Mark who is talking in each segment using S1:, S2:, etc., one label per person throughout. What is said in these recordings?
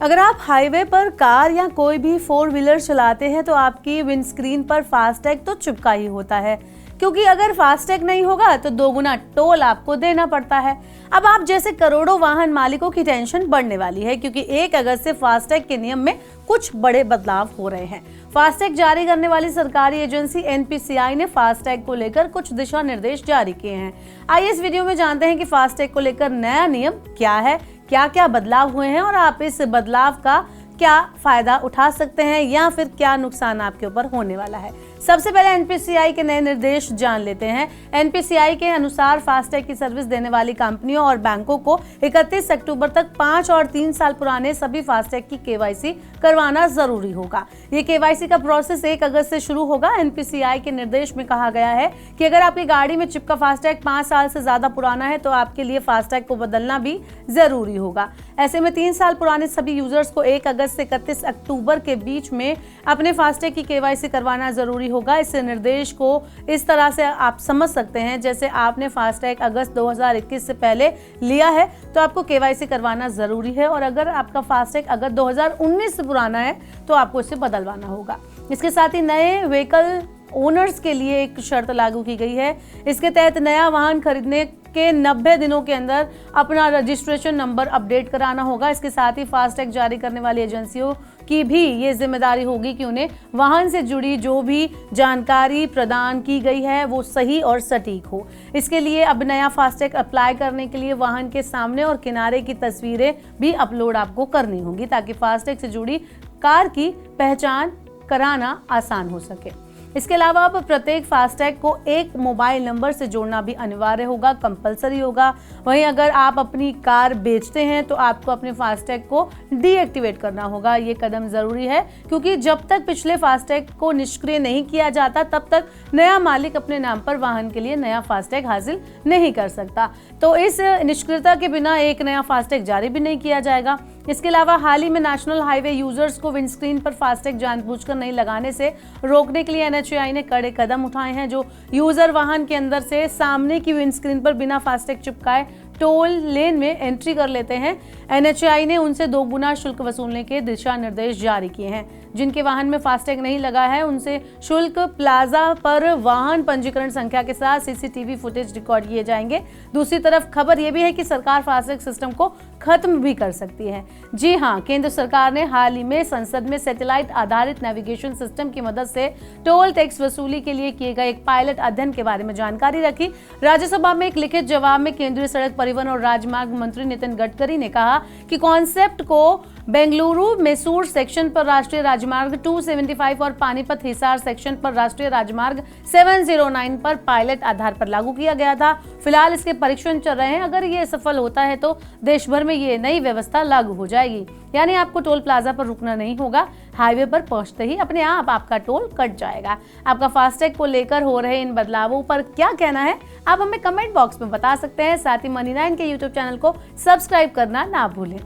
S1: अगर आप हाईवे पर कार या कोई भी 4 व्हीलर चलाते हैं तो आपकी विंडस्क्रीन पर फास्टैग तो चिपका ही होता है, क्योंकि अगर फास्टैग नहीं होगा तो 2 गुना टोल आपको देना पड़ता है। अब आप जैसे करोड़ों वाहन मालिकों की टेंशन बढ़ने वाली है, क्योंकि 1 अगस्त से फास्टैग के नियम में कुछ बड़े बदलाव हो रहे हैं। फास्टैग जारी करने वाली सरकारी एजेंसी एनपीसीआई ने फास्टैग को लेकर कुछ दिशा निर्देश जारी किए हैं। आइए इस वीडियो में जानते हैं कि फास्टैग को लेकर नया नियम क्या है, क्या क्या बदलाव हुए हैं और आप इस बदलाव का क्या फायदा उठा सकते हैं या फिर क्या नुकसान आपके ऊपर होने वाला है। सबसे पहले एनपीसीआई के नए निर्देश जान लेते हैं। एनपीसीआई के अनुसार फास्टैग की सर्विस देने वाली कंपनियों और बैंकों को 31 अक्टूबर तक 5 और 3 साल पुराने सभी फास्टैग की केवाईसी करवाना जरूरी होगा। ये केवाईसी का प्रोसेस 1 अगस्त से शुरू होगा। एनपीसीआई के निर्देश में कहा गया है कि अगर आपकी गाड़ी में चिपका फास्टैग 5 साल से ज्यादा पुराना है तो आपके लिए फास्टैग को बदलना भी जरूरी होगा। ऐसे में 3 साल पुराने सभी यूजर्स को 1 अगस्त से 31 अक्टूबर के बीच में अपने फास्टैग की केवाईसी करवाना जरूरी होगा। इस निर्देश को इस तरह से आप समझ सकते हैं, जैसे आपने फास्टैग अगस्त 2021 से पहले लिया है तो आपको केवाईसी करवाना जरूरी है, और अगर आपका फास्टैग अगस्त 2019 से पुराना है तो आपको इसे बदलवाना होगा। इसके साथ ही नए व्हीकल ओनर्स के लिए एक शर्त लागू की गई है। इसके तहत नया वाहन खरीदने के 90 दिनों के अंदर अपना रजिस्ट्रेशन नंबर अपडेट कराना होगा। इसके साथ ही फास्टैग जारी करने वाली एजेंसियों की भी ये जिम्मेदारी होगी कि उन्हें वाहन से जुड़ी जो भी जानकारी प्रदान की गई है वो सही और सटीक हो। इसके लिए अब नया फास्टैग अप्लाई करने के लिए वाहन के सामने और किनारे की तस्वीरें भी अपलोड आपको करनी होंगी, ताकि फास्टैग से जुड़ी कार की पहचान कराना आसान हो सके। इसके अलावा अब प्रत्येक फास्टैग को एक मोबाइल नंबर से जोड़ना भी अनिवार्य होगा, कंपलसरी होगा। वहीं अगर आप अपनी कार बेचते हैं तो आपको अपने फास्टैग को डीएक्टिवेट करना होगा। ये कदम जरूरी है, क्योंकि जब तक पिछले फास्टैग को निष्क्रिय नहीं किया जाता तब तक नया मालिक अपने नाम पर वाहन के लिए नया फास्टैग हासिल नहीं कर सकता। तो इस निष्क्रियता के बिना एक नया फास्टैग जारी भी नहीं किया जाएगा। इसके अलावा हाल ही में नेशनल हाईवे यूजर्स को विंडस्क्रीन पर फास्टैग जानबूझकर नहीं लगाने से रोकने के लिए एनएचएआई ने कड़े कदम उठाए हैं। जो यूजर वाहन के अंदर से सामने की विंडस्क्रीन पर बिना फास्टैग चिपकाए टोल लेन में एंट्री कर लेते हैं, एनएचएआई ने उनसे 2 गुना शुल्क वसूलने के दिशा निर्देश जारी किए हैं। जिनके वाहन में फास्टैग नहीं लगा है उनसे शुल्क प्लाजा पर वाहन पंजीकरण संख्या के साथ सीसीटीवी फुटेज रिकॉर्ड किए जाएंगे। दूसरी तरफ खबर यह भी है कि सरकार फास्टैग सिस्टम को खत्म भी कर सकती है। जी हां, केंद्र सरकार ने हाल ही में संसद में सैटेलाइट आधारित नेविगेशन सिस्टम की मदद से टोल टैक्स वसूली के लिए किए गए एक पायलट अध्ययन के बारे में जानकारी रखी। राज्यसभा में एक लिखित जवाब में केंद्रीय सड़क परिवहन और राजमार्ग मंत्री नितिन गडकरी ने कहा कि कॉन्सेप्ट को बेंगलुरु मैसूर सेक्शन पर राष्ट्रीय राजमार्ग 275 और पानीपत हिसार सेक्शन पर राष्ट्रीय राजमार्ग 709 पर पायलट आधार पर लागू किया गया था। फिलहाल इसके परीक्षण चल रहे हैं। अगर ये सफल होता है तो देश भर में ये नई व्यवस्था लागू हो जाएगी, यानी आपको टोल प्लाजा पर रुकना नहीं होगा। हाईवे पर पहुंचते ही अपने आप आपका टोल कट जाएगा। आपका फास्टैग को लेकर हो रहे इन बदलावों पर क्या कहना है, आप हमें कमेंट बॉक्स में बता सकते हैं। साथ ही मनी9 के यूट्यूब चैनल को सब्सक्राइब करना ना भूलें।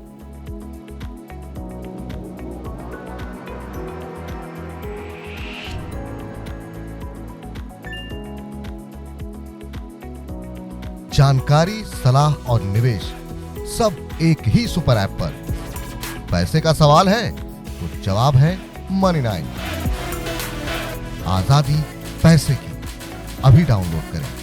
S2: जानकारी, सलाह और निवेश सब एक ही सुपर ऐप पर। पैसे का सवाल है तो जवाब है मनी9। आजादी पैसे की। अभी डाउनलोड करें।